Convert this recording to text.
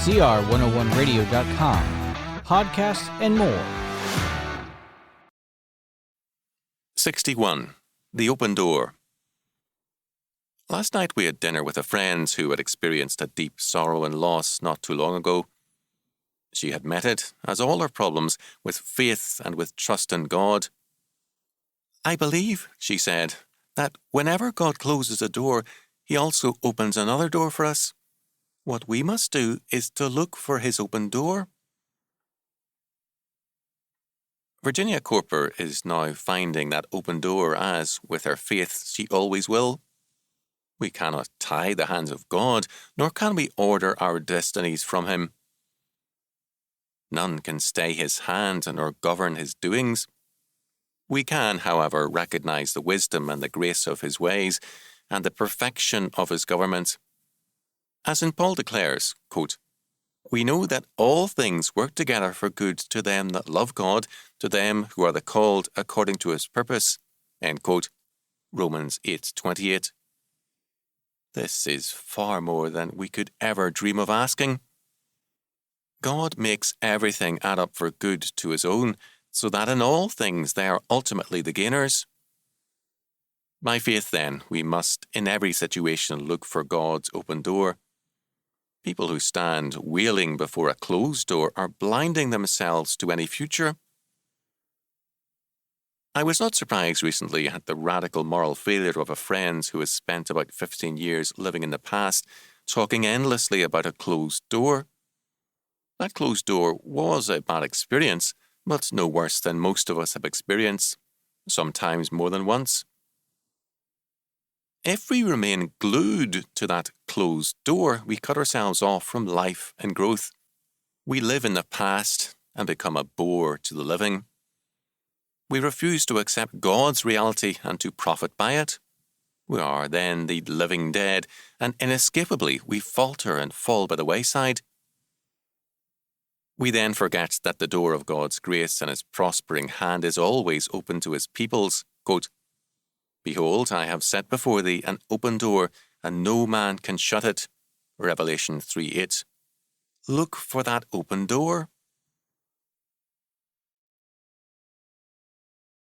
cr101radio.com, podcasts, and more. 61. The Open Door. Last night we had dinner with a friend who had experienced a deep sorrow and loss not too long ago. She had met it, as all her problems, with faith and with trust in God. "I believe," she said, "that whenever God closes a door, He also opens another door for us. What we must do is to look for His open door." Virginia Corper is now finding that open door as, with her faith, she always will. We cannot tie the hands of God, nor can we order our destinies from Him. None can stay His hand nor govern His doings. We can, however, recognize the wisdom and the grace of His ways, and the perfection of His government. As St. Paul declares, quote, "We know that all things work together for good to them that love God, to them who are the called according to His purpose." End quote. Romans 8:28. This is far more than we could ever dream of asking. God makes everything add up for good to His own, so that in all things they are ultimately the gainers. By faith, then, we must in every situation look for God's open door. People who stand wailing before a closed door are blinding themselves to any future. I was not surprised recently at the radical moral failure of a friend who has spent about 15 years living in the past, talking endlessly about a closed door. That closed door was a bad experience, but no worse than most of us have experienced, sometimes more than once. If we remain glued to that closed door, we cut ourselves off from life and growth. We live in the past and become a bore to the living. We refuse to accept God's reality and to profit by it. We are then the living dead, and inescapably we falter and fall by the wayside. We then forget that the door of God's grace and His prospering hand is always open to His peoples. Quote, "Behold, I have set before thee an open door, and no man can shut it." Revelation 3:8. Look for that open door.